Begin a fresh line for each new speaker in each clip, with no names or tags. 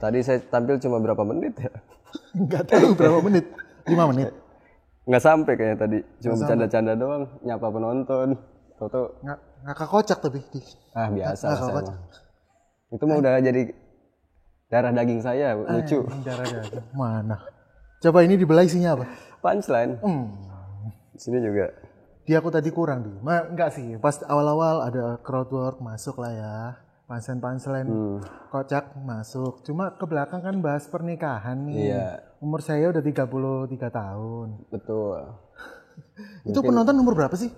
Tadi saya tampil cuma berapa menit ya?
Enggak tahu berapa menit. 5 menit.
Nggak sampai kayaknya tadi. Cuma bercanda-canda doang, nyapa penonton. Toto.
Ngakak kocak tapi.
Biasa lah saya mah. Itu mah udah jadi darah daging saya, lucu.
Darah daging. Mana? Coba ini dibelah isinya apa?
Punchline. Di sini juga.
Di aku tadi kurang di. Enggak sih. Pas awal-awal ada crowdwork masuk lah ya. Punchline kocak masuk. Cuma ke belakang kan bahas pernikahan nih.
Iya.
Umur saya udah 33 tahun.
Betul.
Itu penonton umur berapa sih?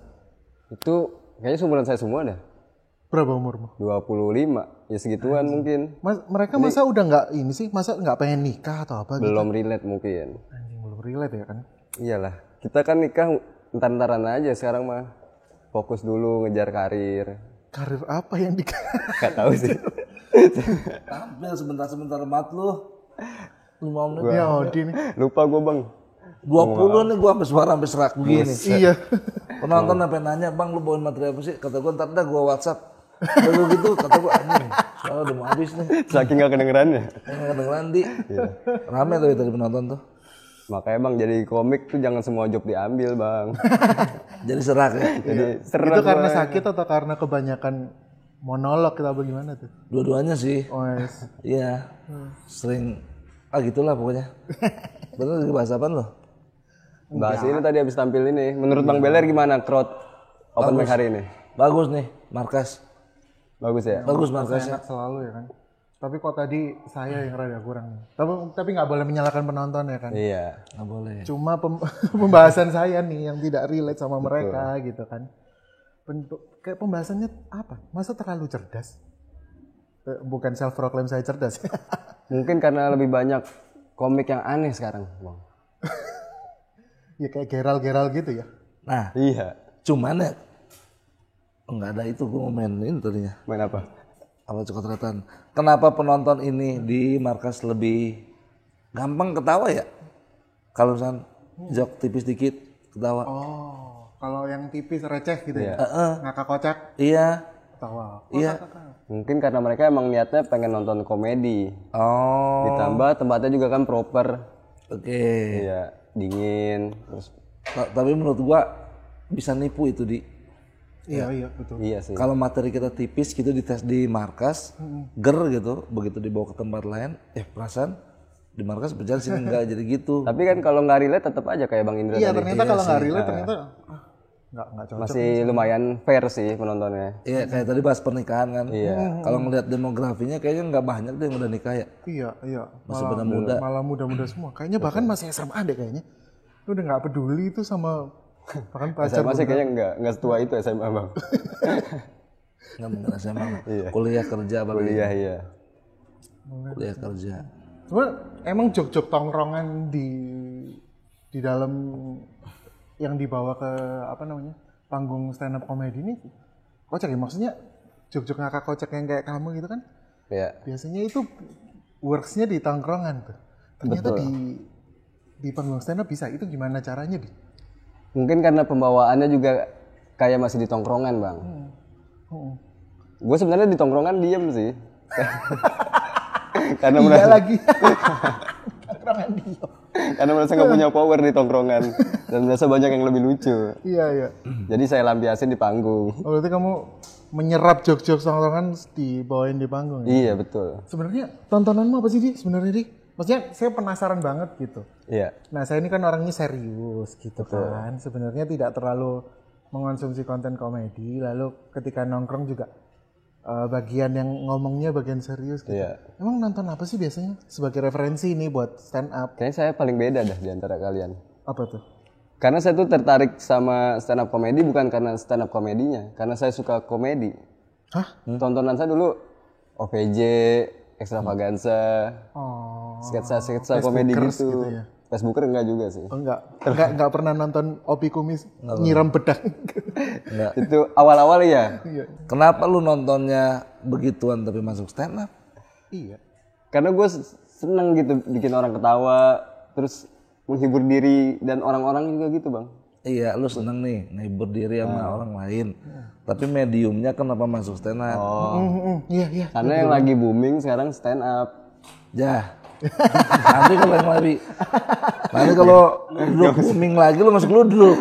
Itu kayaknya seumuran saya semua dah.
Berapa umurmu?
25. Ya segituan mungkin.
Mereka masa udah nggak ini sih? Masa nggak pengen nikah atau apa gitu?
Belum relate mungkin.
Anjing belum relate ya kan?
Iyalah. Kita kan nikah entar-entaran aja sekarang mah. Fokus dulu ngejar karir.
Karir apa yang
Gak tahu sih.
Tampil sebentar-sebentar mat lu. 5 menit.
Ya Odi nih.
Lupa gue bang.
20 nih gua sampai suara sampai serak begini.
Iya.
Penonton sampai nanya, "Bang, lu bawain materi apa sih?" Kata gua, "Ntar dah gua WhatsApp." Lalu gitu kata gua, "Anjing, soalnya udah mau habis nih."
Saking gak kedengerannya.
Enggak kedengeran di. Rame tuh tadi penonton tuh.
Makanya bang jadi komik tuh jangan semua job diambil bang.
Jadi serak ya.
Jadi serak.
Itu karena sakit atau karena kebanyakan monolog kita bagaimana tuh?
Dua-duanya sih.
Oh yes.
Iya. Sering gitulah pokoknya. Bener lagi bahas apaan lo?
Bahas ini tadi habis tampil ini. Menurut Bang Beler gimana crowd open mic hari ini?
Bagus nih, markas.
Bagus ya?
Bagus markasnya.
Enak selalu ya kan. Tapi kok tadi saya yang rada kurang nih. Tapi nggak boleh menyalahkan penonton ya kan.
Iya.
Nggak boleh.
Cuma pembahasan saya nih yang tidak relate sama mereka gitu kan. Kayak pembahasannya apa? Masa terlalu cerdas? Bukan self proclaim saya cerdas.
Mungkin karena lebih banyak komik yang aneh sekarang, Bang.
Ya kayak geral-geral gitu ya.
Nah,
Iya.
cuman ya nggak ada itu gue mau mainin tadinya.
Main apa?
Apa cokotratan? Kenapa penonton ini di markas lebih gampang ketawa ya? Kalau misalnya jok tipis dikit ketawa.
Oh, kalau yang tipis receh gitu ya. Ngakak kocak
Iya.
ketawa.
Iya.
Mungkin karena mereka emang niatnya pengen nonton komedi.
Oh.
Ditambah tempatnya juga kan proper.
Oke.
Iya, dingin. Terus
Tapi menurut gua bisa nipu itu di.
Iya betul.
iya sih.
Kalau materi kita tipis gitu dites di markas, ger gitu, begitu dibawa ke tempat lain, perasaan di markas berjalan sini enggak jadi gitu.
Tapi kan kalau nggak relate tetap aja kayak Bang Indra
Iya
tadi.
ternyata kalau nggak relate ternyata nggak cocok.
Masih lumayan fair sih penontonnya.
Iya kayak tadi bahas pernikahan kan. Kalau ngelihat demografinya kayaknya nggak banyak deh yang udah nikah ya.
Iya.
Masih pada muda.
Malah muda-muda semua. Kayaknya bahkan masih SMA deh kayaknya. Lu udah nggak peduli itu sama bahkan pacar.
SMA sih kayaknya nggak setua itu SMA Bang.
Nggak mungkin SMA. Kuliah kerja bang.
Kuliah iya.
Kuliah kerja.
Cuma emang jok-jok tongkrongan di dalam yang dibawa ke panggung stand up comedy ini kocak ya, maksudnya jok-jok ngakak kocak yang kayak kamu gitu kan.
Iya.
Biasanya itu worksnya di tongkrongan tuh. Ternyata di panggung stand up bisa. Itu gimana caranya di?
Mungkin karena pembawaannya juga kayak masih di tongkrongan Bang. Gue sebenarnya di tongkrongan diem sih. Karena
Iya lagi. Tongkrongan diem.
Karena merasa nggak punya power di tongkrongan dan merasa banyak yang lebih lucu.
Iya.
Jadi saya lampiasin di panggung.
Oh, berarti kamu menyerap jok-jok tongkrongan dibawain di panggung ya?
Iya betul.
Sebenarnya tontonanmu apa sih Di sebenarnya Di? Maksudnya saya penasaran banget gitu.
Iya.
Nah saya ini kan orangnya serius gitu kan. Sebenarnya tidak terlalu mengonsumsi konten komedi. Lalu ketika nongkrong juga bagian yang ngomongnya bagian serius gitu.
Iya.
Emang nonton apa sih biasanya sebagai referensi ini buat stand up?
Kayaknya saya paling beda dah di antara kalian.
Apa tuh?
Karena saya tuh tertarik sama stand up komedi bukan karena stand up komedinya, karena saya suka komedi.
Hah?
Tontonan saya dulu OVJ, Extravaganza, sketsa-sketsa komedi
Facebookers
gitu.
ya?
Facebooker enggak juga sih.
Oh, enggak pernah nonton Opi Kumis nyiram bedak.
Itu awal-awal ya.
Iya.
Kenapa lu nontonnya begituan tapi masuk stand up?
Iya.
Karena gue seneng gitu bikin orang ketawa, terus menghibur diri dan orang-orang juga gitu Bang.
Iya, lu seneng nih ngehibur diri sama orang lain. Tapi mediumnya kenapa masuk stand up?
Iya.
Karena yang lagi booming sekarang stand up.
Ya. Nanti kalau yang lebih, nanti kalau duduk booming lagi lu masuk ludruk.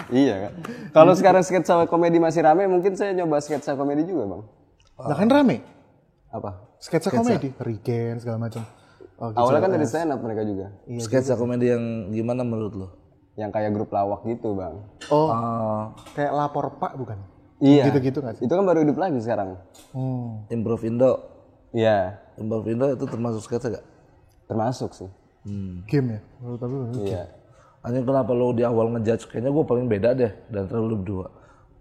Iya kan. Kalau sekarang sketsa komedi masih rame, mungkin saya nyoba sketsa komedi juga bang.
Lah kan rame.
Apa?
Sketsa komedi, Regen segala macam. Oh, gitu.
Awalnya kan dari stand up mereka juga.
Sketsa komedi yang gimana menurut lu?
Yang kayak grup lawak gitu bang.
Oh, kayak lapor Pak bukan?
Iya.
Gitu-gitu nggak sih?
Itu kan baru hidup lagi sekarang.
Improv Indo.
Iya.
Improv Indo itu termasuk sketsa gak?
Termasuk sih.
Game ya? Menurut aku.
Iya.
Hanya kenapa lu di awal ngejudge kayaknya gue paling beda deh dan terlalu berdua.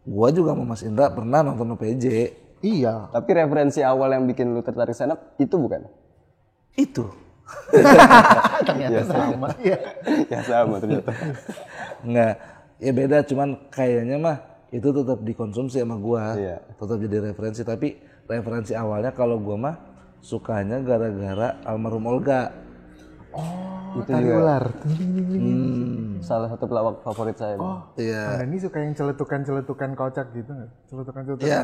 Gue juga sama Mas Indra pernah nonton PJ.
Iya.
Tapi referensi awal yang bikin lu tertarik stand up itu bukan?
Itu.
Ternyata sama. Iya.
Ya sama ternyata.
Enggak, ya beda cuman kayaknya mah itu tetap dikonsumsi sama gua.
Iya.
Tetap jadi referensi tapi referensi awalnya kalau gua mah sukanya gara-gara almarhum Olga.
Oh,
Itu
tari
juga.
ular.
Salah satu pelawak favorit saya. Bang.
Iya.
Anda ini suka yang celetukan-celetukan kocak gitu nggak? Celetukan-celetukan.
Iya.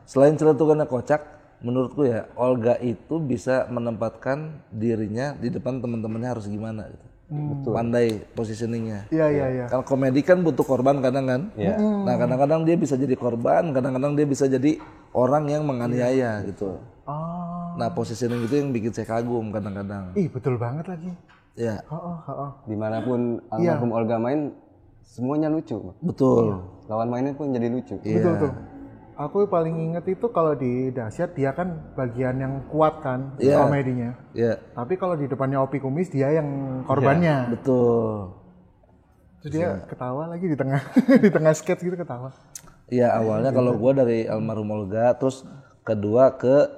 Selain celetukannya kocak, menurutku ya Olga itu bisa menempatkan dirinya di depan teman-temannya harus gimana gitu. Pandai positioningnya.
Iya.
Kalau komedi kan butuh korban kadang kan.
Iya.
Nah kadang-kadang dia bisa jadi korban, kadang-kadang dia bisa jadi orang yang menganiaya gitu.
Oh.
Nah positioning itu yang bikin saya kagum kadang-kadang.
Ih, betul banget lagi.
Ya
Dimanapun almarhum Olga main, semuanya lucu. Bang.
betul.
Lawan mainnya pun jadi lucu.
Betul tuh. Aku paling inget itu kalau di Dahsyat dia kan bagian yang kuat kan komedinya.
Ya
Tapi kalau di depannya Opi Kumis dia yang korbannya.
betul.
Terus dia ketawa lagi di tengah di tengah sketch gitu ketawa.
Iya awalnya kalau gua dari almarhum Olga, terus kedua ke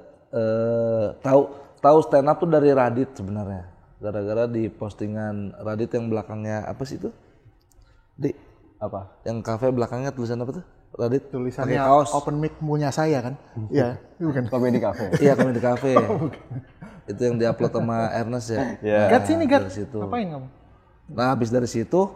tahu stand up tuh dari Radit sebenarnya. Gara-gara di postingan Radit yang belakangnya apa sih itu?
Apa?
Yang kafe belakangnya tulisan apa tuh? Radit
Tulisannya
pakai kaos.
open mic punya saya kan? Iya, bukan.
Komedi cafe.
Iya komedi kafe. Itu yang diupload sama Ernest ya.
Iya.
Gat sini Gat.
Dari situ.
Ngapain kamu?
Nah habis dari situ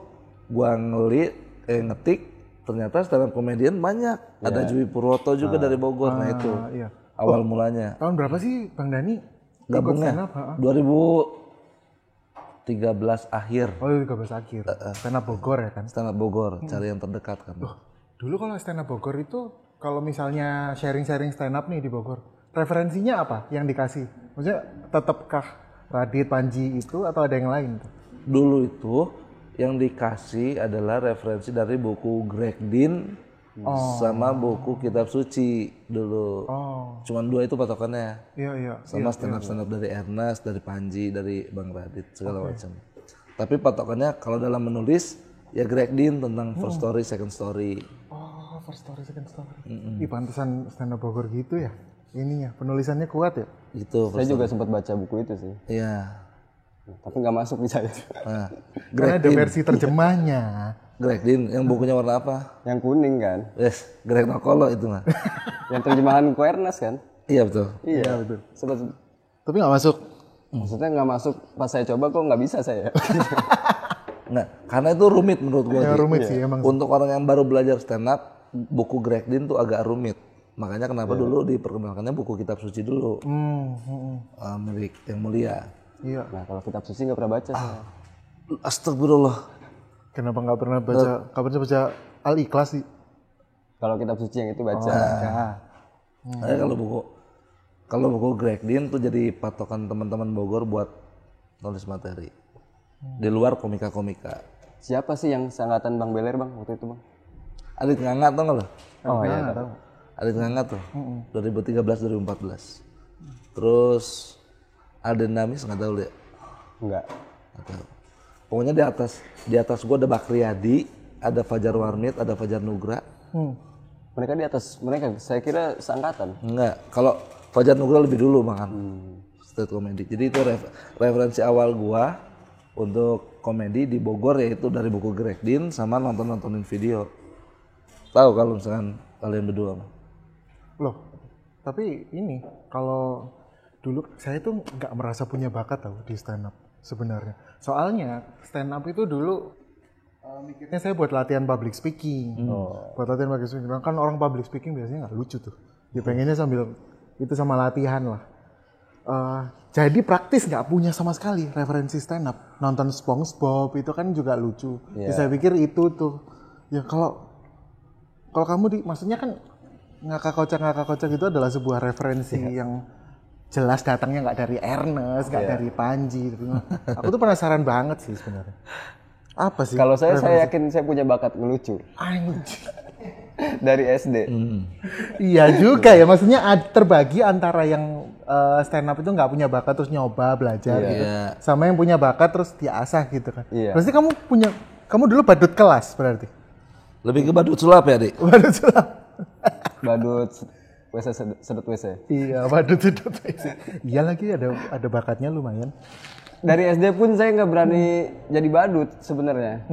gua ngetik ternyata stand up komedian banyak. Ada Jui Purwoto juga dari Bogor. Nah itu
Iya.
awal mulanya.
Tahun berapa sih Bang Dani?
Gabungnya 2013 akhir
Oh, 13 akhir. Stand up Bogor ya kan?
stand up Bogor, cari yang terdekat kan.
Dulu kalau stand up Bogor itu kalau misalnya sharing-sharing stand up nih di Bogor, referensinya apa yang dikasih? Maksudnya tetapkah Radit, Panji itu atau ada yang lain?
Dulu itu yang dikasih adalah referensi dari buku Greg Dean sama buku Kitab Suci dulu. Cuman dua itu patokannya.
Iya.
Sama stand up dari Ernest, dari Panji, dari Bang Radit segala macam. Tapi patokannya kalau dalam menulis ya Greg Dean tentang first story, second story.
Oh, first story, second story. Ih, pantesan stand up Bogor gitu ya. Ininya, penulisannya kuat ya?
Gitu.
Saya juga sempat baca buku itu sih.
Iya.
Tapi nggak masuk di saya.
Nah,
Karena ada versi terjemahnya.
Greg Dean yang bukunya warna apa?
Yang kuning kan?
Yes, Greg Nokolo itu mah.
Yang terjemahan Kuernas kan?
Iya betul.
Iya betul. Sempat,
Tapi nggak masuk.
maksudnya nggak masuk. Pas saya coba kok nggak bisa saya.
Nggak, karena itu rumit menurut gua.
Ya,
Ji.
rumit sih emang.
Untuk orang yang baru belajar stand up, buku Greg Dean tuh agak rumit. Makanya kenapa dulu diperkenalkannya buku Kitab Suci dulu. Milik Yang Mulia.
Iya.
Nah kalau kitab suci nggak pernah baca saya.
Astagfirullah.
Kenapa nggak pernah baca? Nggak pernah baca Al Ikhlas sih?
Kalau kitab suci yang itu baca.
Nah, kalau buku Greg Dean tuh jadi patokan teman-teman Bogor buat nulis materi. Di luar komika-komika.
Siapa sih yang seangkatan Bang Beler bang waktu itu bang?
Adit Nganga tau nggak lo?
Oh iya tahu.
Adit Nganga tuh 2013-2014. Terus Alden Damis nggak tahu lihat.
Enggak.
Nggak tahu. Pokoknya di atas gua ada Bakriadi, ada Fajar Warmit, ada Fajar Nugra.
Mereka di atas mereka. Saya kira seangkatan.
Enggak, kalau Fajar Nugra lebih dulu makan. Street comedy. Jadi itu referensi awal gua untuk komedi di Bogor yaitu dari buku Greg Dean sama nontonin video. Tahu kalau misalkan kalian berdua mah.
Loh, tapi ini kalau dulu saya tuh nggak merasa punya bakat tau di stand up sebenarnya. Soalnya stand up itu dulu mikirnya saya buat latihan public speaking. Buat latihan public speaking. Kan orang public speaking biasanya nggak lucu tuh. Dia pengennya sambil itu sama latihan lah. Jadi praktis nggak punya sama sekali referensi stand up. Nonton SpongeBob itu kan juga lucu.
Iya.
Saya pikir itu tuh. Ya kalau kamu maksudnya kan ngakak kocak itu adalah sebuah referensi yang jelas datangnya nggak dari Ernest, nggak dari Panji. Aku tuh penasaran banget sih sebenarnya. Apa sih?
Kalau saya yakin saya punya bakat ngelucu
Anjir.
dari SD.
Iya juga ya, maksudnya terbagi antara yang stand up itu nggak punya bakat terus nyoba belajar gitu, sama yang punya bakat terus diasah gitu kan.
Iya.
Berarti kamu dulu badut kelas berarti?
Lebih ke badut sulap ya, Dik?
Badut sulap.
Badut WC sedot WC.
Iya, badut sedot. Iya lagi ada bakatnya lumayan.
Dari SD pun saya nggak berani jadi badut sebenarnya.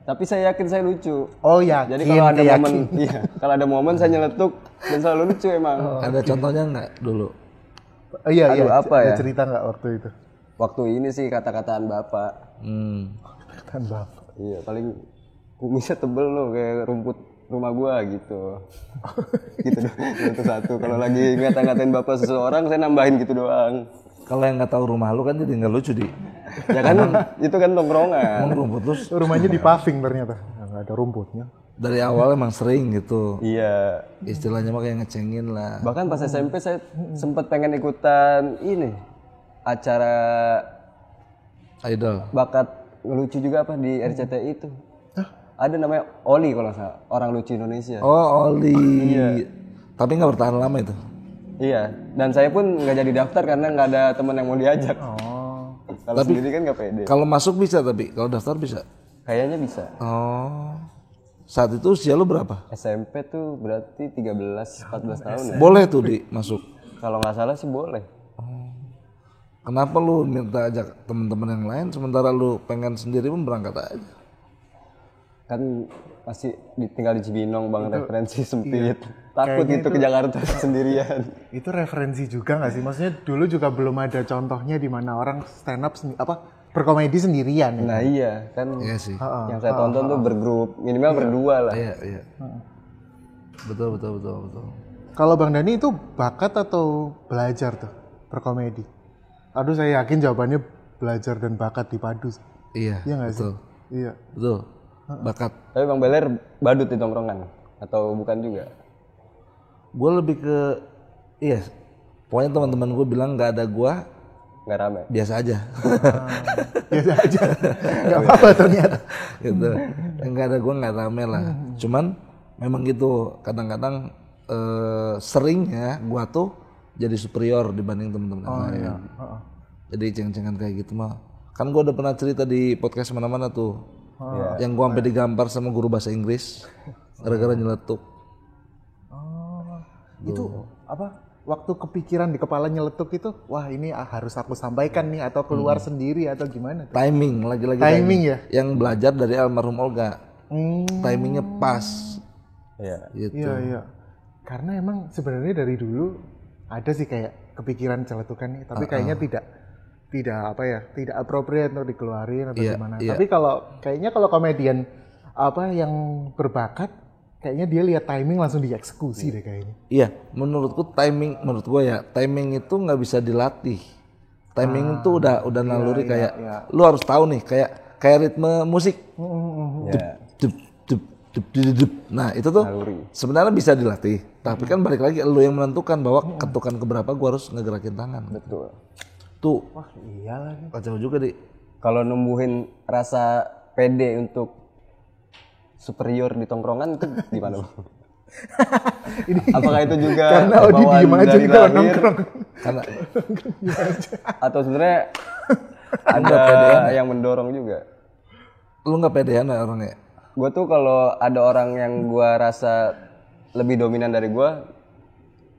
Tapi saya yakin saya lucu.
Oh ya.
Jadi kalau ada momen saya nyeletuk dan selalu lucu emang.
Ada contohnya nggak dulu?
Iya.
Apa ya?
Ada cerita nggak waktu itu?
Waktu ini sih kata-kataan bapak.
Kata bapak.
Iya, paling kumisnya tebel loh kayak rumput rumah gua gitu. Gitu doang. Itu satu. Kalau lagi ngata-ngatain bapak seseorang saya nambahin gitu doang.
Kalau yang nggak tahu rumah lu kan jadi nggak lucu, Di.
Ya kan itu kan tongkrongan.
Emang rumput terus
Rumahnya di paving ternyata. Nggak ada rumputnya.
dari awal emang sering gitu.
Iya.
Istilahnya mah kayak ngecengin lah.
Bahkan pas SMP saya sempat pengen ikutan ini acara
Idol.
bakat ngelucu juga apa di RCTI itu. Ada namanya Oli kalau nggak salah, orang lucu Indonesia.
Oh, Oli. Tapi nggak bertahan lama itu.
Iya, dan saya pun nggak jadi daftar karena nggak ada teman yang mau diajak. Kalau sendiri kan nggak pede.
Kalau masuk bisa tapi kalau daftar bisa.
Kayaknya bisa.
Oh. Saat itu usia lu berapa?
SMP tuh berarti 13-14 tahun ya.
Boleh tuh di masuk.
Kalau nggak salah sih boleh.
Kenapa lu minta ajak teman-teman yang lain sementara lu pengen sendiri pun berangkat aja?
Kan masih tinggal di Cibinong bang, referensi sempit. Takut gitu ke Jakarta sendirian.
Itu referensi juga nggak sih? Maksudnya dulu juga belum ada contohnya di mana orang stand up berkomedi sendirian.
Nah iya kan.
Iya sih.
Yang saya tonton tuh bergrup, minimal berdua lah.
Iya. Betul.
Kalau Bang Dani itu bakat atau belajar tuh berkomedi? Aduh saya yakin jawabannya belajar dan bakat dipadu.
Iya.
Iya nggak sih?
Betul.
Iya.
Betul. Bakat.
Tapi Bang Beler badut di tongkrongan atau bukan juga?
Gue lebih ke iya. Pokoknya teman-teman gue bilang nggak ada gue
Nggak rame.
biasa aja.
Biasa aja. Nggak apa-apa ternyata.
Gitu. Nggak ada gue nggak rame lah. Cuman memang gitu. Kadang-kadang seringnya gue tuh jadi superior dibanding teman-teman yang lain. Jadi ceng-cengan kayak gitu mah. Kan gue udah pernah cerita di podcast mana-mana tuh. Yang gue sampai digampar sama guru bahasa Inggris gara-gara nyeletuk.
Itu apa? Waktu kepikiran di kepala nyeletuk itu, wah ini harus aku sampaikan nih atau keluar sendiri atau gimana?
Timing, lagi-lagi
Timing ya?
Yang belajar dari almarhum Olga. Timingnya pas.
Iya.
Gitu.
Iya. Karena emang sebenarnya dari dulu ada sih kayak kepikiran celetukan nih, tapi kayaknya tidak appropriate untuk dikeluarin atau gimana.
Iya.
Tapi kalau komedian yang berbakat, kayaknya dia lihat timing langsung dieksekusi deh kayaknya.
Iya, menurut gue ya, timing itu nggak bisa dilatih. Timing itu udah naluri kayak lu harus tahu nih kayak ritme musik. Nah, itu tuh sebenarnya bisa dilatih. Tapi kan balik lagi lu yang menentukan bahwa ketukan keberapa gua harus ngegerakin tangan.
Betul.
Tuh.
Wah iya lagi.
Kacau juga, Di.
Kalau numbuhin rasa pede untuk superior di tongkrongan itu gimana Bang? Apakah itu juga
Karena Odi diem aja
dari
kita
lahir
nongkrong.
Karena
atau sebenarnya ada yang mendorong juga?
lu nggak pedean ya orangnya.
Gue tuh kalau ada orang yang gue rasa lebih dominan dari gue,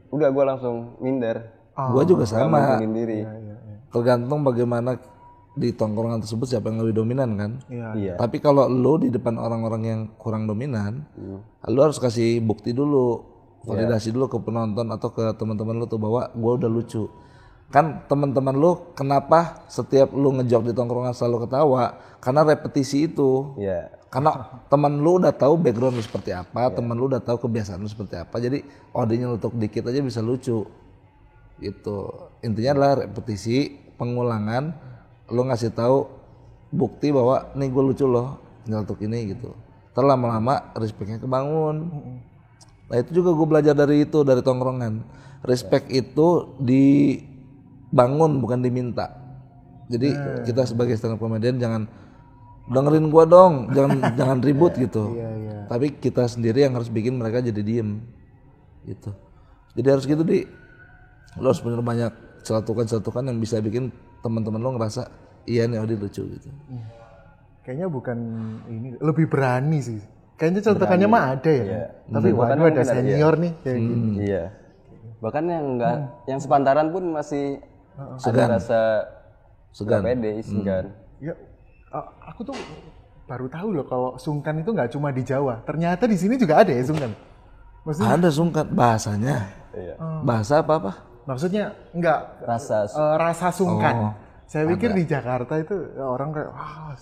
udah gue langsung minder.
Gua juga sama.
Ngomongin diri.
Tergantung bagaimana di tongkrongan tersebut siapa yang lebih dominan kan.
Iya.
Tapi kalau lu di depan orang-orang yang kurang dominan, lu harus kasih bukti dulu, validasi dulu ke penonton atau ke teman-teman lu tuh bahwa gua udah lucu. Kan teman-teman lu kenapa setiap lu ngejok di tongkrongan selalu ketawa? Karena repetisi itu.
Iya.
Karena teman lu udah tahu background lu seperti apa, teman lu udah tahu kebiasaan lu seperti apa. Jadi dia nyelutuk dikit aja bisa lucu. Gitu. Intinya adalah repetisi, pengulangan, lo ngasih tahu bukti bahwa nih gue lucu loh nyeletuk ini gitu. Terlama-lama respectnya kebangun. Nah itu juga gue belajar dari tongkrongan. Respect itu dibangun bukan diminta. Jadi kita sebagai stand up comedian jangan dengerin gua dong, jangan ribut gitu. Tapi kita sendiri yang harus bikin mereka jadi diem gitu. Jadi harus gitu lo harus bener banyak celutukan yang bisa bikin teman-teman lo ngerasa iya nih Odi lucu gitu.
Kayaknya bukan ini, lebih berani sih. Kayaknya celutukannya mah ada ya.
Iya.
Tapi waduh ada senior nih kayak gini.
Iya. Bahkan yang enggak yang sepantaran pun masih ada rasa
Segan.
pede, segan.
Ya, aku tuh baru tahu loh kalau sungkan itu nggak cuma di Jawa. Ternyata di sini juga ada ya sungkan. Maksudnya,
Ada sungkan bahasanya.
Iya.
Bahasa apa?
maksudnya nggak
Rasa
rasa sungkan.
Oh,
Saya pikir di Jakarta itu orang kayak wah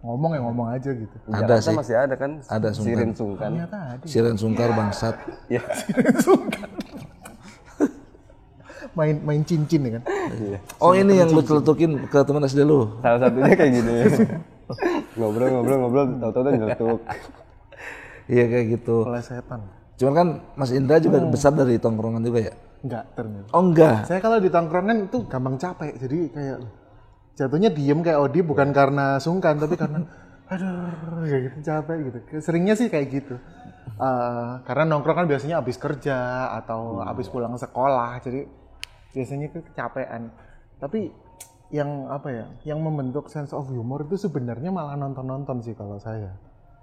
ngomong ya ngomong aja gitu.
di
Ada
Jakarta
sih.
masih ada kan?
Ada sungkan.
Sirin sungkan.
Ternyata ada.
Siren sungkar bangsat.
Iya.
main cincin ya kan.
Iya.
Oh ini yang lu celetukin ke teman SD lu.
Salah satunya kayak gini. ngobrol, tahu-tahu tuh nyeletuk.
Iya kayak gitu.
Pelesetan.
Cuman kan Mas Indra juga besar dari tongkrongan juga ya?
Enggak ternyata.
Oh enggak.
Saya kalau di tongkrongan itu gampang capek. Jadi kayak jatuhnya diem kayak Odi bukan karena sungkan tapi karena aduh kayak gitu capek gitu. Seringnya sih kayak gitu. Karena nongkrong kan biasanya habis kerja atau habis pulang sekolah. Jadi biasanya kecapean. Tapi yang apa ya? Yang membentuk sense of humor itu sebenarnya malah nonton-nonton sih kalau saya.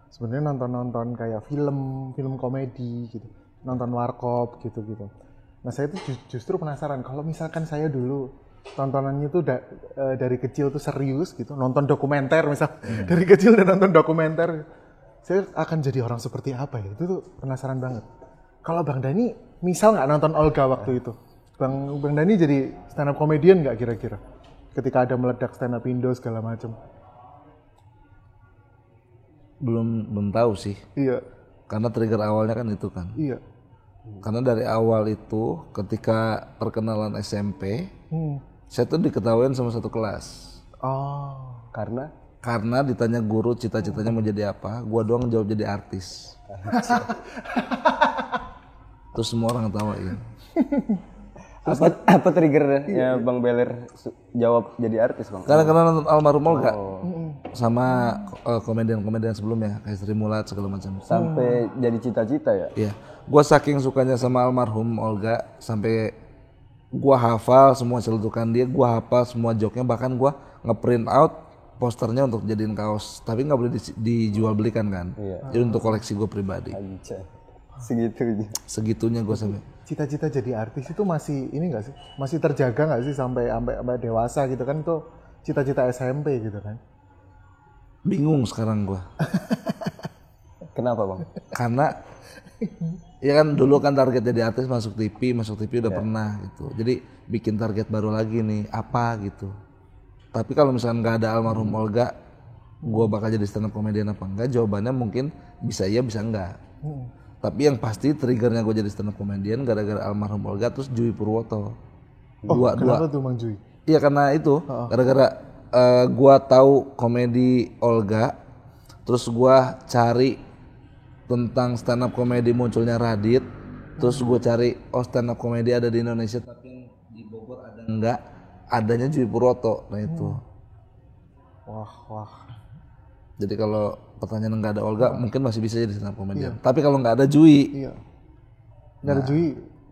Sebenarnya nonton-nonton kayak film komedi gitu. Nonton warkop gitu-gitu. Nah saya tuh justru penasaran kalau misalkan saya dulu tontonannya tuh dari kecil tuh serius gitu, nonton dokumenter misal dari kecil udah nonton dokumenter, saya akan jadi orang seperti apa ya? Itu tuh penasaran banget. Kalau Bang Dani misal nggak nonton Olga waktu itu, Bang Dani jadi stand up comedian nggak kira-kira? Ketika ada meledak stand up Indo segala macam.
Belum tahu sih.
Iya,
Karena trigger awalnya kan itu kan.
iya.
Karena dari awal itu ketika perkenalan SMP, saya tuh diketawain sama satu kelas.
Oh,
Karena ditanya guru cita-citanya mau jadi apa, gua doang jawab jadi artis. Terus semua orang ngetawain.
Apa triggernya Bang Beler jawab jadi artis, Bang?
Karena nonton almarhum Olga sama komedian-komedian sebelumnya kayak Sri Mulat segala macam.
Sampai jadi cita-cita ya?
Iya, gua saking sukanya sama almarhum Olga sampai gua hafal semua celutukan dia, gua hafal semua joknya, bahkan gua ngeprint out posternya untuk jadiin kaos. Tapi nggak boleh dijual belikan kan?
Iya.
Jadi untuk koleksi gua pribadi.
Anjay. Segitunya.
Segitunya gua sampai.
cita-cita jadi artis itu masih ini nggak sih? Masih terjaga nggak sih sampai dewasa gitu kan? Itu cita-cita SMP gitu kan?
Bingung sekarang gua.
Kenapa, Bang?
Karena ya kan dulu kan target jadi artis masuk TV udah pernah gitu. Jadi bikin target baru lagi nih apa gitu. Tapi kalau misalkan nggak ada almarhum Olga, gua bakal jadi stand up comedian apa enggak? Jawabannya mungkin bisa iya bisa enggak. Tapi yang pasti triggernya gue jadi stand up comedian gara-gara almarhum Olga terus Jui Purwoto.
Kenapa tuh Bang Jui?
Iya karena itu gara-gara gua tahu komedi Olga, terus gua cari tentang stand up komedi munculnya Radit, terus gue cari stand up komedi ada di Indonesia tapi yang di Bogor ada enggak, adanya Jui Purwoto. Nah itu.
Wah.
Jadi kalau pertanyaan nggak ada Olga mungkin masih bisa jadi stand up komedian. Tapi kalau nggak ada Jui,
Iya. Nggak ada Jui.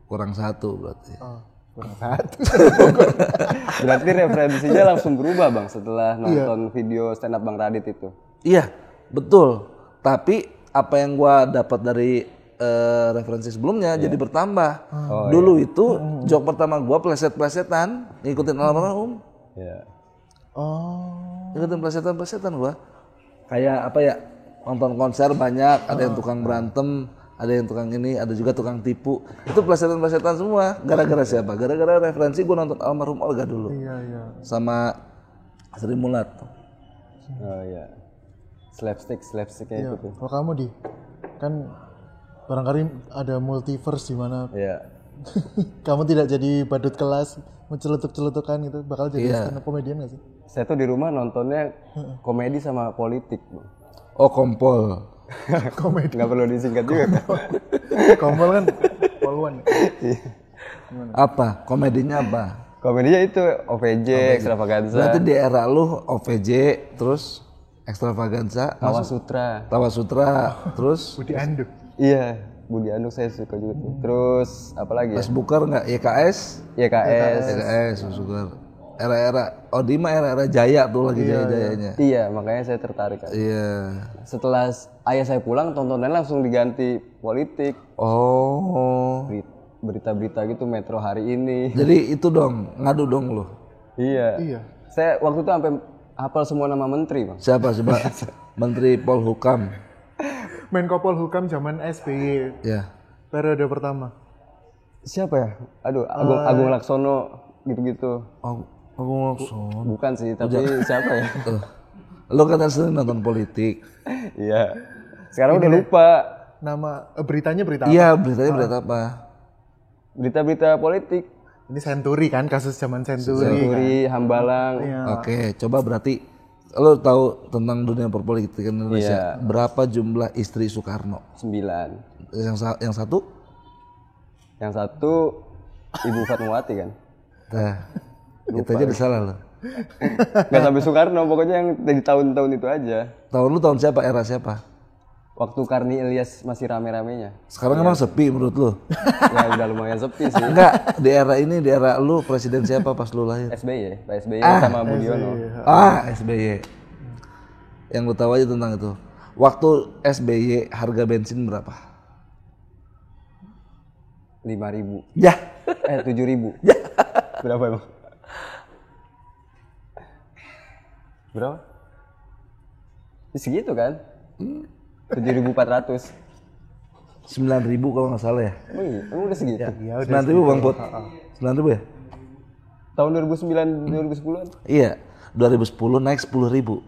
kurang satu berarti.
Kurang satu.
Berarti referensinya langsung berubah, Bang, setelah nonton video stand up Bang Radit itu.
Iya, betul. Tapi apa yang gua dapat dari referensi sebelumnya jadi bertambah. Dulu itu joke pertama gua pleset-plesetan, ngikutin almarhum.
Iya.
Ngikutin plesetan gua. Kayak apa ya? Nonton konser banyak, ada yang tukang berantem, ada yang tukang ini, ada juga tukang tipu. Itu plesetan-plesetan semua. Gara-gara siapa? Gara-gara referensi gua nonton almarhum Olga dulu.
Iya.
Sama Sri Mulat.
Oh iya. Slapstick-nya itu tuh.
Kalau kamu kan barangkali ada multiverse di mana
Iya.
Kamu tidak jadi badut kelas, mencelutuk-celutukan gitu, bakal jadi
Iya.
stand up comedian gak sih?
Saya tuh di rumah nontonnya komedi sama politik, Bang.
Oh, kompol.
Komedi.
Nggak perlu disingkat juga kan?
Kompol kan poluan.
Apa? Komedinya apa?
Komedinya itu OVJ, Extravaganza,
Berarti di era lu OVJ, terus Extravaganza,
Tawa Sutra.
Tawa Sutra, terus
Budi Anduk.
Iya, Budi Anduk saya suka juga tuh. Terus apa lagi ya?
Facebooker nggak? YKS?
YKS.
YKS, Facebooker. Era-era, oh di mah era-era jaya tuh lagi jaya-jayanya.
Iya, makanya saya tertarik kan.
Iya.
Setelah ayah saya pulang, tontonan langsung diganti politik.
Oh.
Berita-berita gitu, Metro hari ini.
Jadi itu dong, ngadu dong lu.
Iya.
Iya.
Saya waktu itu sampai hafal semua nama menteri, Bang.
Siapa coba? Menteri Polhukam.
Menko Polhukam zaman SBY
Ya.
periode pertama.
Siapa ya? Aduh, Agung Laksono gitu-gitu.
Agung Laksono.
Bukan sih, tapi siapa ya?
Lo kan sering nonton politik.
Iya. Sekarang udah lupa.
Nama beritanya berita apa?
Iya, beritanya berita apa?
Berita-berita politik.
Ini Senturi kan, kasus zaman Senturi.
Senturi, Hambalang.
Iya.
Oke, coba berarti lo tahu tentang dunia perpolitikan Indonesia.
Iya.
Berapa jumlah istri Soekarno?
9.
Yang satu?
Yang satu Ibu Fatmawati kan.
Nah, itu aja udah salah lo.
Nggak sampai Soekarno, pokoknya yang di tahun-tahun itu aja.
Tahun lu tahun siapa? Era siapa?
Waktu Karni Ilyas masih rame-ramenya.
Sekarang emang sepi menurut lu?
Ya udah lumayan sepi sih.
Enggak, di era ini, di era lu presiden siapa pas lu lahir?
SBY, Pak SBY sama Budiono.
SBY. Yang lu tahu aja tentang itu. Waktu SBY harga bensin berapa?
5.000.
Ya.
7.000. Berapa emang? Berapa? Ya, segitu kan? 7.400.
9.000 kalau nggak salah ya.
Emang iya? Emang udah segitu?
Iya, udah
9.000 Bang Put. 9.000 ya?
Tahun 2009, 2010-an?
Iya. 2010 naik 10.000.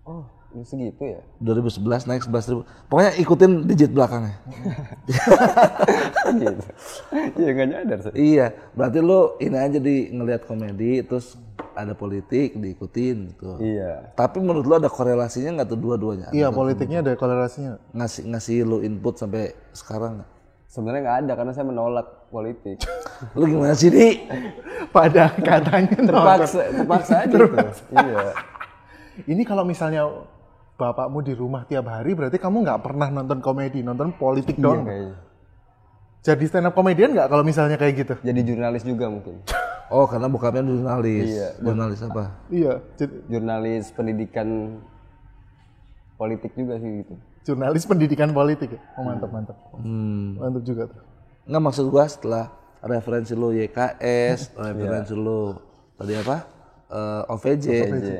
Oh, udah segitu ya?
2011 naik 11.000. Pokoknya ikutin digit belakangnya.
Gitu. Iya nggak nyadar sih.
Iya, berarti lu ini aja di ngelihat komedi terus ada politik diikutin gitu.
Iya.
Tapi menurut lu ada korelasinya nggak tuh dua-duanya?
Iya, politiknya ada korelasinya.
Ngasih lu input sampai sekarang nggak?
Sebenarnya nggak ada karena saya menolak politik.
Lu gimana sih, Di?
Pada katanya
Terpaksa aja gitu. Iya.
Ini kalau misalnya bapakmu di rumah tiap hari, berarti kamu nggak pernah nonton komedi, nonton politik
Iya
doang.
kayaknya.
Jadi stand up comedian nggak kalau misalnya kayak gitu?
Jadi jurnalis juga mungkin.
Oh, karena bokapnya jurnalis.
Iya.
Jurnalis apa?
Iya,
Jurnalis pendidikan politik juga sih gitu.
jurnalis pendidikan politik ya. Oh, mantap. Mantap juga tuh.
Nggak, maksud gua setelah referensi lu YKS, referensi lu tadi apa? OVJ,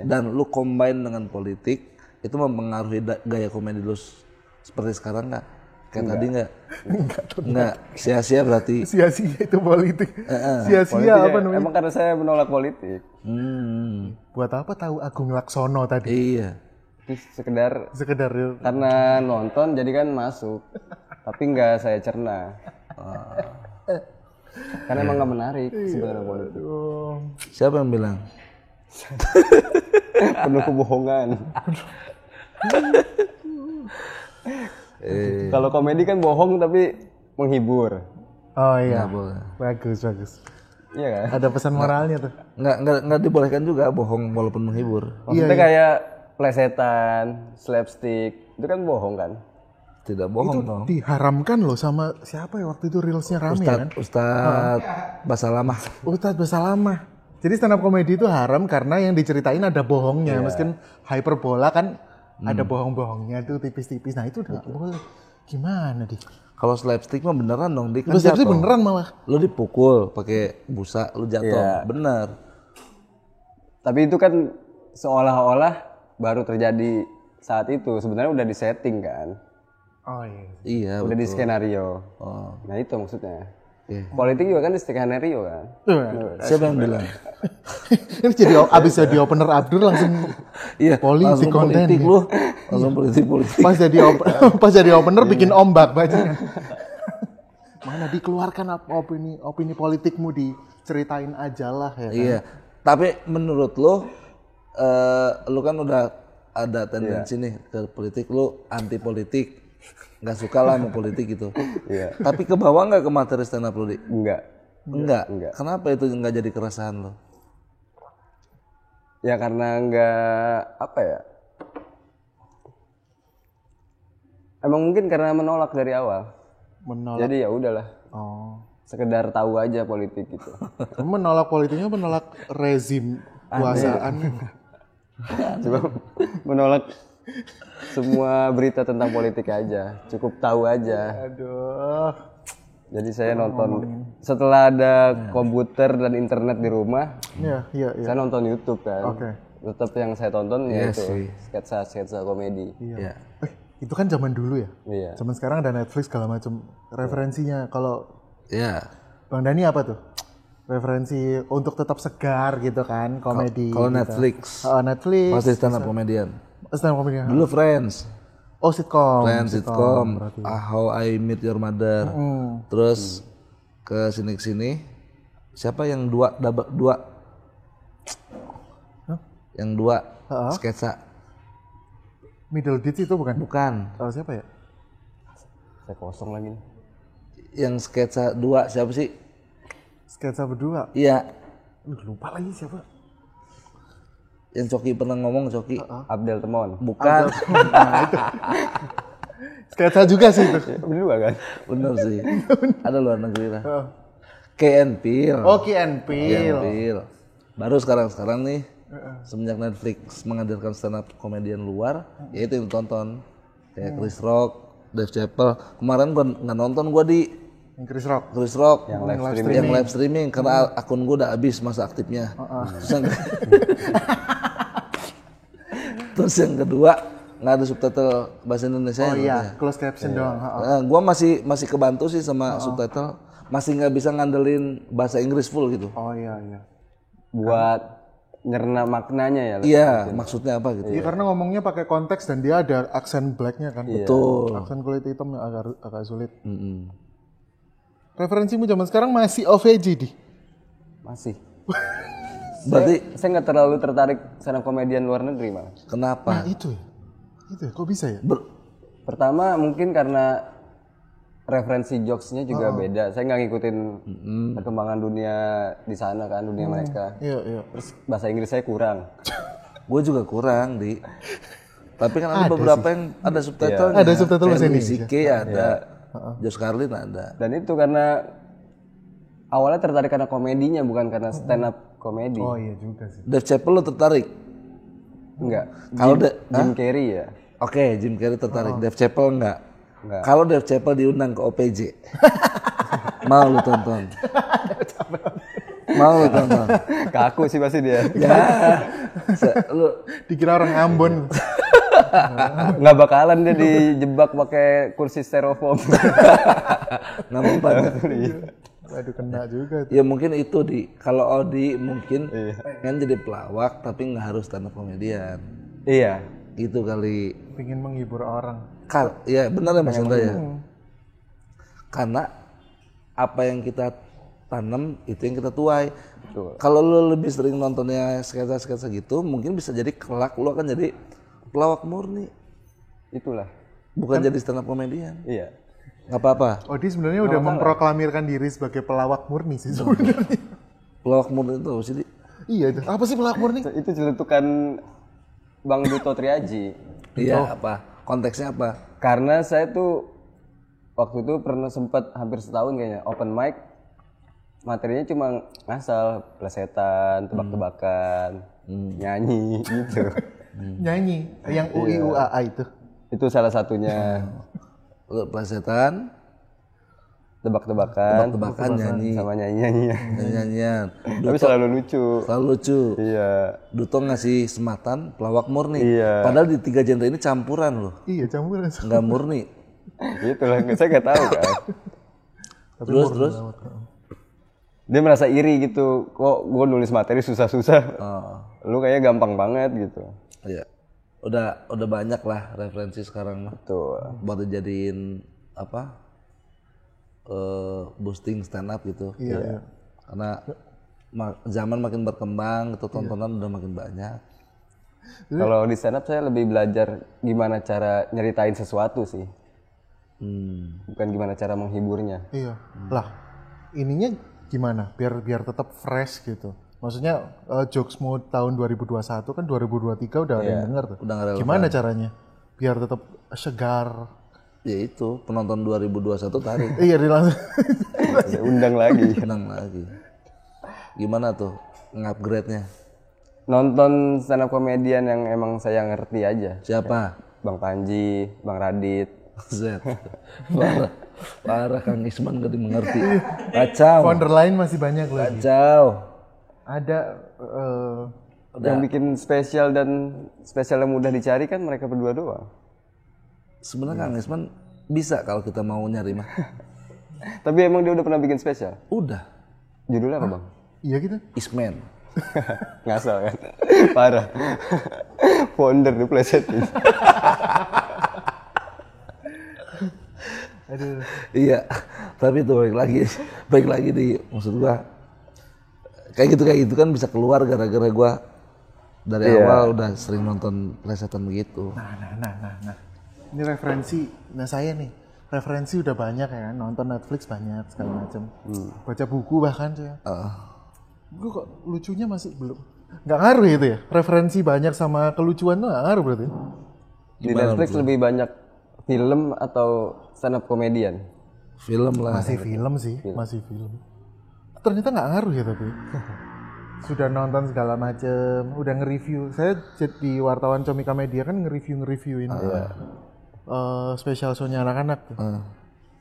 dan lu combine dengan politik, itu mempengaruhi gaya komedi lu seperti sekarang nggak? Kayak tadi nggak? Nggak, sia-sia berarti.
Sia-sia itu politik. Sia-sia
Politiknya,
apa namanya?
emang karena saya menolak politik.
Buat apa tahu Agung Laksono tadi?
Iya.
Terus sekedar
Sekedar
karena nonton jadi kan masuk. Tapi nggak saya cerna. Karena emang nggak menarik sebenarnya politik.
Siapa yang bilang?
Penuh kebohongan. Kalau komedi kan bohong tapi menghibur.
Oh iya.
Nggak boleh.
Bagus.
Iya kan?
Ada pesan moralnya tuh.
Nggak dibolehkan juga bohong walaupun menghibur.
Maksudnya kayak plesetan, slapstick, itu kan bohong kan?
Tidak bohong dong.
Diharamkan loh sama siapa ya waktu itu reelsnya rame ya kan?
Ustadz Basalamah.
Ustadz Basalamah. Jadi stand up comedy itu haram karena yang diceritain ada bohongnya. Meskipun hyperbola kan ada bohong-bohongnya tuh tipis-tipis. Nah itu udah boleh. Gimana di?
Kalau slapstick mah beneran dong, dia kan
Terus
jatuh.
beneran malah.
Lu dipukul pakai busa, lu jatuh.
Iya.
Bener.
Tapi itu kan seolah-olah baru terjadi saat itu. Sebenarnya udah disetting kan?
Oh iya.
Iya,
Udah di skenario.
Oh.
Nah itu maksudnya.
Iya.
Politik juga kan di skenario kan?
Siapa yang bilang?
Ini jadi abis jadi opener Abdur langsung
Iya,
politik
langsung
konten.
politik lu. Langsung politik.
pas jadi opener bikin ombak bajingan. Mana dikeluarkan opini politikmu, diceritain aja lah ya kan?
Iya. Tapi menurut lu kan udah ada tendensi nih ke politik, lu anti politik, nggak suka lah sama politik gitu.
Iya.
Tapi ke bawah nggak ke materi stand up lu, Di?
Enggak.
Enggak. Kenapa itu nggak jadi keresahan lo?
Ya karena enggak apa ya? Emang mungkin karena menolak dari awal.
Menolak.
Jadi ya udahlah.
Oh.
Sekedar tahu aja politik gitu.
Kamu menolak politiknya, menolak rezim kuasaan.
Coba menolak semua berita tentang politik aja. Cukup tahu aja.
Aduh.
Jadi saya nonton setelah ada komputer dan internet di rumah,
Iya.
saya nonton YouTube kan.
Oke.
Tetap yang saya tonton
Iya
yaitu
sih.
sketsa komedi.
Iya.
Itu kan zaman dulu ya.
Iya.
Zaman sekarang ada Netflix segala macam referensinya. Kalau
Iya.
Bang Dani apa tuh? Referensi untuk tetap segar gitu kan, komedi.
Kalau
gitu.
Netflix,
Netflix.
pasti stand up comedian.
Stand up comedy.
Dulu Friends,
Oh, sitkom.
sitcom,
berarti.
How I Met Your Mother. Terus ke sini siapa yang dua yang dua sketsa?
Middle Ditch itu bukan?
Bukan.
Siapa ya?
Saya kosong lagi nih.
Yang sketsa dua siapa sih?
Sketsa berdua.
Iya.
Lupa lagi siapa.
Yang Coki pernah ngomong, Coki.
Abdel Temon.
Bukan.
Sketsa juga sih itu.
Berdua kan?
Bener sih. Ada luar negeri lah. K.N. Peele.
Oh, Key and Peele.
Peele. Baru sekarang nih semenjak Netflix menghadirkan stand up komedian luar, ya itu yang tonton. Kayak Chris Rock, Dave Chappelle. Kemarin gua nggak nonton, gua di
Yang Chris Rock.
Chris Rock
Yang
live streaming karena akun gua udah habis masa aktifnya. Terus yang kedua nggak ada subtitle bahasa Indonesia.
Oh iya, closed caption doang.
Gua masih kebantu sih sama subtitle. Masih nggak bisa ngandelin bahasa Inggris full gitu.
Oh iya.
Buat nyerna maknanya ya.
Iya, maksudnya apa gitu.
Iya, karena ngomongnya pakai konteks dan dia ada aksen blacknya kan.
Betul.
Aksen kulit hitam yang agak sulit. Referensimu zaman sekarang masih OVJ di?
Masih.
Berarti
Saya nggak terlalu tertarik stand up komedian luar negeri malah.
kenapa?
Itu ya, kok bisa ya?
Pertama mungkin karena referensi jokesnya juga beda. Saya nggak ngikutin perkembangan dunia di sana kan, dunia mereka.
Iya.
Terus bahasa Inggris saya kurang.
Gue juga kurang di. Tapi kan ada beberapa yang ada subtitle.
Ada subtitle bahasa
Indonesia.
Indonesia.
Ada. Josh Carlin ada.
Dan itu karena awalnya tertarik karena komedinya bukan karena stand up komedi.
Oh iya juga sih.
Dave Chappelle lo tertarik?
Enggak.
Kalau
Jim Carrey ya.
Oke, Jim Carrey tertarik. Dave Chappelle enggak.
Enggak.
Kalau Dave Chappelle diundang ke OPJ, mau lu tonton? Mau lu tonton?
Kaku sih pasti dia.
Ya, lu
Dikira orang Ambon.
Nggak bakalan dia dijebak pakai kursi styrofoam.
nggak mempan.
Aduh, kena juga tuh.
Ya mungkin itu kalau Odi mungkin pengen jadi pelawak tapi nggak harus stand up komedian.
Iya.
Gitu kali.
Pengen menghibur orang.
Ya benar ya Mas Indra ya. Karena apa yang kita tanam itu yang kita tuai. Kalau lu lebih sering nontonnya sketsa-sketsa gitu, mungkin bisa jadi kelak lu akan jadi pelawak murni.
Itulah.
Bukan jadi stand up komedian.
Iya.
Nggak apa-apa.
Oh, dia sebenarnya udah memproklamirkan diri sebagai pelawak murni sih sebenarnya.
Pelawak murni itu apa sih? Di?
Iya, itu. Apa sih pelawak murni?
Itu celutukan Bang Duto Triaji.
Iya, apa? Konteksnya apa?
Karena saya tuh waktu itu pernah sempat hampir setahun kayaknya open mic, materinya cuma ngasal, plesetan, tebak-tebakan, nyanyi gitu.
Nyanyi yang UIUAA itu.
Itu salah satunya.
Lu plesetan,
Tebak-tebakan,
nyanyi,
sama nyanyi-nyanyian.
nyanyian.
Tapi selalu lucu.
Selalu lucu.
Iya.
Duto ngasih sematan pelawak murni.
Iya.
Padahal di 3 genre ini campuran loh.
Iya, campuran.
Nggak murni.
Itulah, saya nggak tahu kan.
Terus
Dia merasa iri gitu. Kok gue nulis materi susah-susah. Lu kayaknya gampang banget gitu.
Iya. Udah banyak lah referensi sekarang mah.
Tuh.
Buat dijadiin apa? boosting stand up gitu.
Iya.
Karena zaman makin berkembang, itu tontonan udah makin banyak.
Kalau di stand up saya lebih belajar gimana cara nyeritain sesuatu sih. Bukan gimana cara menghiburnya.
Iya. Lah, ininya gimana? Biar tetap fresh gitu. Maksudnya jokesmu tahun 2021 kan 2023 udah ada yang denger tuh.
Udah nggak relevan.
Gimana caranya? Biar tetap segar.
Ya itu penonton 2021 tarik.
Iya, langsung.
Saya undang lagi.
Senang lagi. Gimana tuh ngupgrade-nya?
Nonton stand up komedian yang emang saya ngerti aja.
Siapa?
Bang Panji, Bang Radit.
Z. Parah Kang Isman gak dimengerti. Kacau.
Founder lain masih banyak lagi.
Kacau.
Ada
Yang bikin spesial dan spesial yang mudah dicari kan mereka berdua doang.
Sebenarnya Kang Isman bisa kalau kita mau nyari mah.
Tapi emang dia udah pernah bikin spesial?
Udah.
Judulnya apa bang?
iya gitu.
Isman.
Ngasal kan? Parah. Founder diplesetin.
Aduh.
Iya. Tapi itu baik lagi di maksud gua kayak gitu kan bisa keluar gara-gara gua dari awal udah sering nonton plesetan begitu.
Nah. Ini referensi. Nah saya nih referensi udah banyak ya kan. Nonton Netflix banyak segala macam. Baca buku bahkan saya. Gue kok lucunya masih belum. Nggak ngaruh itu ya. Referensi banyak sama kelucuan tuh nggak ngaruh berarti.
Di Netflix lebih banyak film atau stand up komedian?
Film lah.
Masih film sih, masih film. Ternyata nggak ngaruh ya tapi. Sudah nonton segala macem, udah nge-review. Saya di wartawan Comika Media kan nge-reviewin special show-nya anak-anak.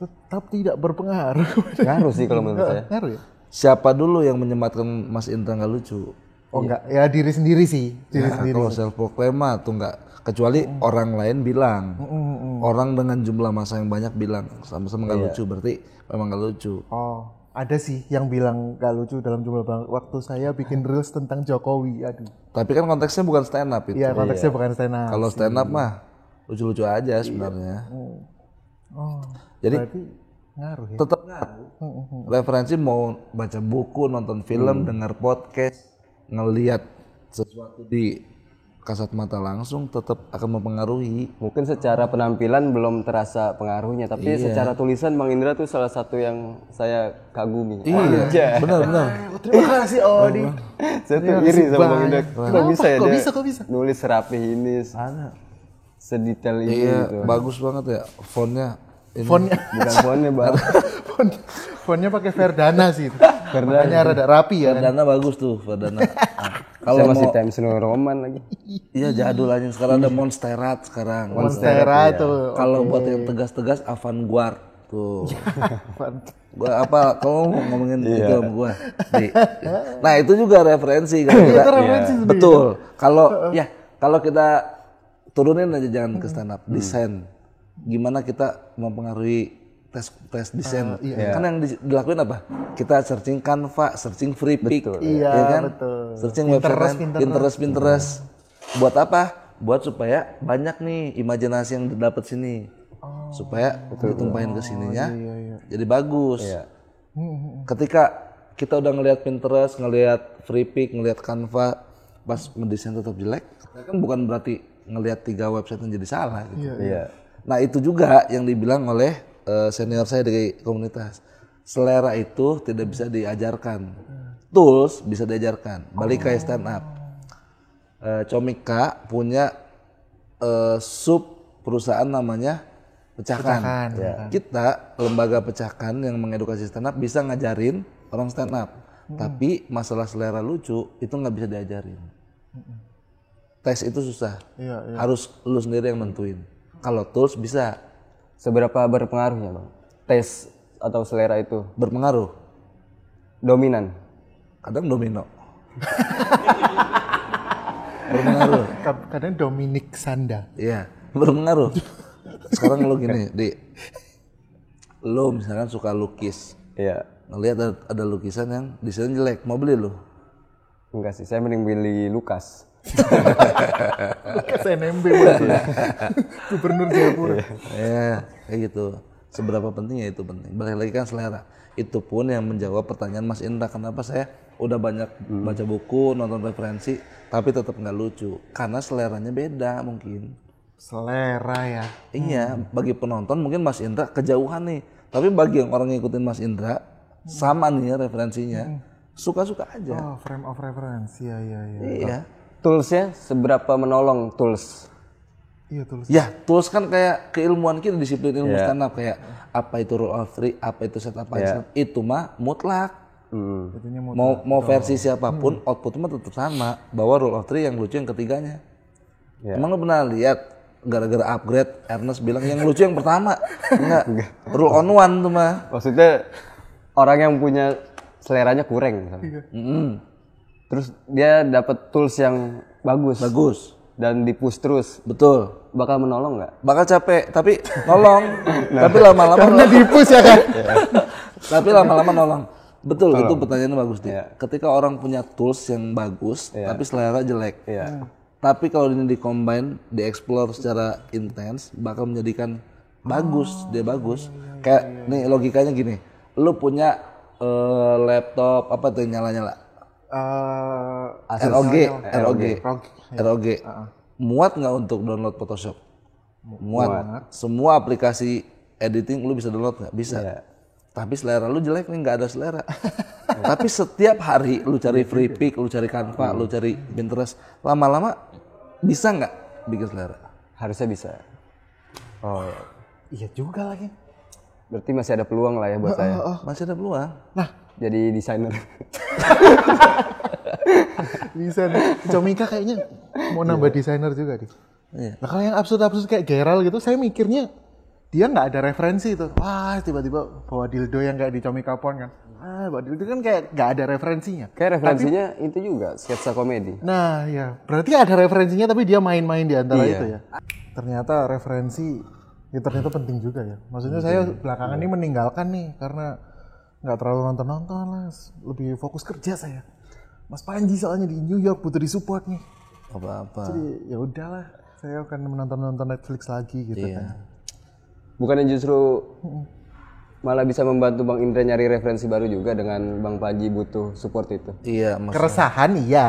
Tetap tidak berpengaruh.
Ngaruh sih kalau menurut saya.
Ngaruh ya?
Siapa dulu yang menyematkan Mas Indra nggak lucu?
Oh enggak, ya diri sendiri sih. Diri sendiri.
Kalau self proclaim mah tuh nggak. Kecuali orang lain bilang. Orang dengan jumlah massa yang banyak bilang sama-sama nggak lucu, berarti memang nggak lucu.
Oh, ada sih yang bilang gak lucu dalam jumlah banget. Waktu saya bikin reels tentang Jokowi, aduh.
Tapi kan konteksnya bukan stand up itu.
Iya, konteksnya bukan stand up.
Kalau stand up mah lucu-lucu aja sebenarnya.
Oh,
Jadi
berarti ngaruh ya?
tetap ngaruh. Referensi mau baca buku, nonton film, dengar podcast, ngelihat sesuatu di kasat mata langsung tetap akan mempengaruhi.
Mungkin secara penampilan belum terasa pengaruhnya, tapi secara tulisan Bang Indra tuh salah satu yang saya kagumi.
Iya, benar.
Terima kasih Odi.
Saya tuh iri sama Bang Indra. Kok bisa ya dia
Kok bisa?
nulis rapih ini, sedetail ini
Iya,
gitu.
bagus banget ya fontnya. Ini.
Fontnya,
Bukan fontnya bang.
fontnya pakai Verdana sih. Makanya rada rapi ya.
Verdana bagus tuh, Verdana.
Kalau masih Times New Roman lagi.
Iya jadul aja. Sekarang ada Monsterat sekarang.
Monstera tuh.
Kalau buat yang tegas-tegas Avantgarde tuh. Gua apa? Kamu ngomongin itu sama gua. Nah itu juga referensi kan. Betul. Kalau kita turunin aja jangan ke stand up, desain. Gimana kita mempengaruhi tes desain? Kan yang dilakuin apa? Kita searching Canva, searching Free Pick,
Iya
kan?
betul.
Searching website Pinterest. Buat apa? Buat supaya banyak nih imajinasi yang didapat sini. Supaya ditumpahin ke sininya, jadi bagus. Ketika kita udah ngelihat Pinterest, ngelihat Free Pick, ngelihat Canva, pas mendesain tetap jelek, kan bukan berarti ngelihat 3 website yang jadi salah gitu. Nah itu juga yang dibilang oleh senior saya dari komunitas. Selera itu tidak bisa diajarkan. Tools bisa diajarkan. Balik kayak stand up. Comika punya sub perusahaan namanya Pecahkan. Kita lembaga Pecahkan yang mengedukasi stand up bisa ngajarin orang stand up. Tapi masalah selera lucu itu nggak bisa diajarin. Tes itu susah. Harus lu sendiri yang nentuin. Kalau tools bisa.
Seberapa berpengaruhnya bang? Tes atau selera itu?
Berpengaruh.
Dominan?
Kadang domino. Berpengaruh.
Kadang Dominic Sanda.
Iya, berpengaruh. Sekarang lu gini, lu misalkan suka lukis.
Iya.
Ngelihat ada lukisan yang desainnya jelek, mau beli lu?
Enggak sih, saya mending beli Lukas.
Lukas NMB Gubernur Jayapura.
Ya, kayak gitu. Seberapa penting ya itu penting. Balik lagi kan selera. Itu pun yang menjawab pertanyaan Mas Indra, kenapa saya udah banyak baca buku, nonton referensi, tapi tetap nggak lucu. Karena seleranya beda mungkin.
Selera ya.
Iya, bagi penonton mungkin Mas Indra kejauhan nih. Tapi bagi yang orang ngikutin Mas Indra, sama nih ya referensinya. Suka-suka aja.
Oh, frame of reference. Iya.
Iya.
Toolsnya seberapa menolong tools?
Iya tulis.
Ya, tools kan kayak keilmuan kita, disiplin ilmu stand up, kayak apa itu rule of three, apa itu setup punchline, itu mah mutlak.
Itunya
Mau versi siapapun, outputnya tetap sama. Bahwa rule of three yang lucu yang ketiganya. Emang lu pernah lihat gara-gara upgrade Ernest bilang yang lucu yang pertama? Enggak. Rule on one tuh mah.
Maksudnya orang yang punya seleranya kurang misalnya. Terus dia dapat tools yang bagus dan di-push terus,
Betul.
bakal menolong nggak?
Bakal capek, tapi nolong. Tapi lama-lama
karena di-push ya kan.
Tapi lama-lama nolong. Betul, itu pertanyaannya bagus nih. Ketika orang punya tools yang bagus, tapi selera jelek. Tapi kalau ini di-combine, di-explore secara intens, bakal menjadikan bagus, dia bagus. Kayak nih logikanya gini, lu punya laptop apa tuh yang nyala-nyala? ROG. Muat nggak untuk download Photoshop? Muat. Semua aplikasi editing lu bisa download nggak? Bisa. Tapi selera lu jelek nih, nggak ada selera. Tapi setiap hari lu cari free pick, lu cari Canva, lu cari Pinterest, lama-lama bisa nggak bikin selera?
Harusnya bisa. Oh,
Iya juga lagi.
berarti masih ada peluang lah ya buat saya.
Masih ada peluang.
Nah,
Jadi desainer.
bisa nih. Comika kayaknya mau nambah desainer juga nih. Nah kalau yang absurd-absurd kayak Gerald gitu, saya mikirnya dia nggak ada referensi itu. Wah, tiba-tiba bawa dildo yang kayak di Comika Pon kan. Bawa dildo kan kayak nggak ada referensinya.
Kayak referensinya itu juga sketsa komedi.
Nah, ya berarti ada referensinya tapi dia main-main di antara itu ya. Ternyata referensi ya ternyata penting juga ya. Maksudnya saya belakangan ini meninggalkan nih karena nggak terlalu nonton lah, lebih fokus kerja saya. Mas Panji soalnya di New York butuh disupport nih.
Apa-apa.
Jadi ya udahlah, saya akan menonton Netflix lagi gitu kan.
Bukannya justru malah bisa membantu Bang Indra nyari referensi baru juga dengan Bang Panji butuh support itu.
Iya, maksudnya.
Keresahan iya,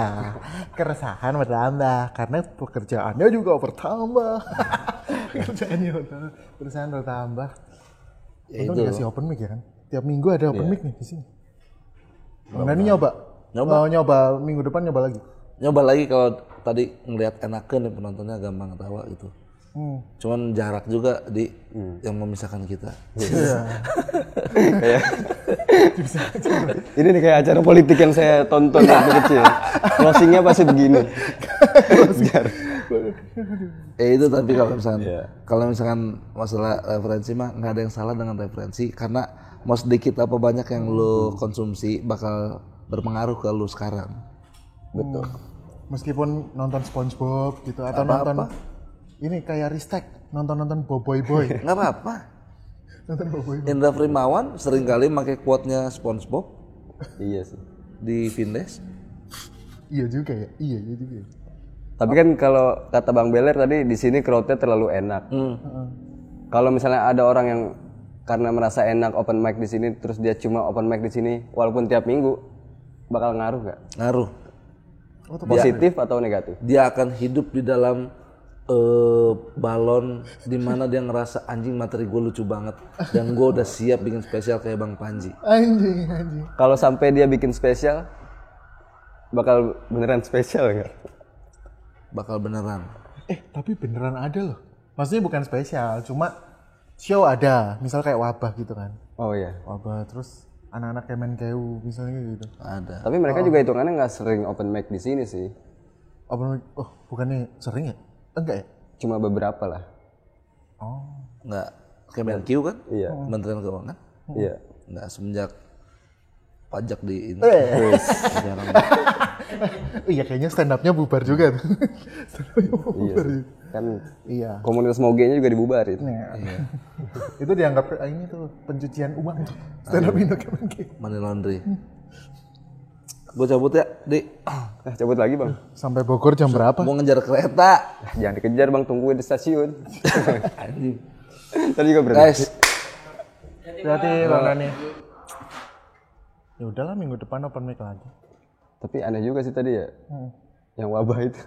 keresahan bertambah karena pekerjaannya juga bertambah. Pekerjaannya perusahaan bertambah.
Ya
Untung
itu.
dikasih open mic ya kan. Tiap minggu ada open mic nih di sini. Bang Dani nyoba minggu depan nyoba lagi.
Nyoba lagi kalau tadi ngelihat enakan nih penontonnya gampang ketawa gitu. Cuman jarak juga di yang memisahkan kita.
Kayak ini nih kayak acara politik yang saya tonton waktu kecil. Closingnya pasti begini.
Itu tapi kalau misalkan masalah referensi mah nggak ada yang salah dengan referensi karena mau sedikit apa banyak yang lu konsumsi bakal berpengaruh ke lu sekarang.
Betul.
Meskipun nonton SpongeBob gitu atau nonton ini kayak Ristek nonton Boboiboy Boy.
Nggak apa-apa.
Nonton Boboiboy.
Indra Primawan seringkali pakai quote-nya SpongeBob
Iya sih.
di Vindes.
Iya juga ya. Iya juga. Ya.
Tapi kan kalau kata Bang Beler tadi di sini crowd-nya terlalu enak. Kalau misalnya ada orang yang karena merasa enak open mic di sini terus dia cuma open mic di sini walaupun tiap minggu bakal ngaruh nggak?
Ngaruh.
Positif atau negatif?
Dia akan hidup di dalam balon di mana dia ngerasa anjing materi gue lucu banget dan gue udah siap bikin spesial kayak Bang Panji.
Anjing.
Kalau sampai dia bikin spesial bakal beneran spesial nggak?
Bakal beneran.
Tapi beneran ada loh. Maksudnya bukan spesial, cuma show ada. Misal kayak wabah gitu kan.
Oh iya.
Wabah terus anak-anak Kemenkeu misalnya gitu.
Ada.
Tapi mereka juga hitungannya nggak sering open mic di sini sih.
Open mic, bukannya sering ya? Enggak ya?
Cuma beberapa lah.
Nggak Kemenkeu kan?
Iya.
Kementerian Keuangan.
Iya.
Nggak semenjak pajak di ini. Jarang.
Iya kayaknya stand up-nya bubar juga tuh. Stand up-nya bubar juga.
Kan
Iya.
komunitas moge-nya juga dibubarin.
Iya. Itu dianggap ini tuh pencucian uang tuh. Stand up Indo Kemenkeu.
Money laundry. Gue cabut ya, Di.
Cabut lagi Bang.
Sampai Bogor jam berapa?
Mau ngejar kereta.
Jangan dikejar Bang, tungguin di stasiun.
Anjing.
Tadi juga berhenti.
Guys,
Berarti Ronani. Ya udahlah minggu depan open mic lagi.
Tapi aneh juga sih tadi ya. Yang wabah itu.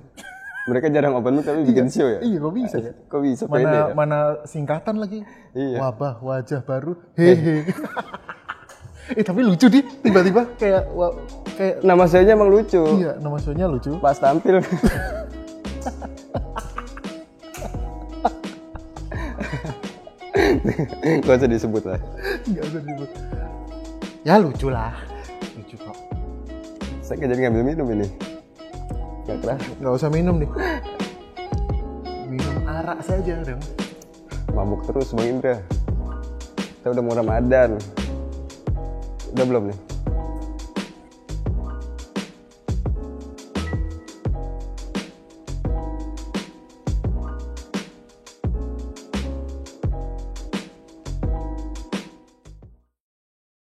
Mereka jarang open mic tapi bikin show ya.
Iya, kok bisa ya?
Kok bisa pede ya?
Mana singkatan lagi.
Iya.
Wabah, wajah baru. Hehe. Tapi lucu di tiba-tiba kayak
Nama saya emang lucu.
iya, nama show-nya lucu.
Pas tampil. Gak usah disebut lah.
Enggak usah disebut. Ya lucu lah. Lucu kok.
Saya nggak jadi ngambil minum ini. Gak keras.
Enggak usah minum nih. Minum arak saja dong.
Mabuk terus Bang Indra. Kita udah mau Ramadan. Udah belum nih?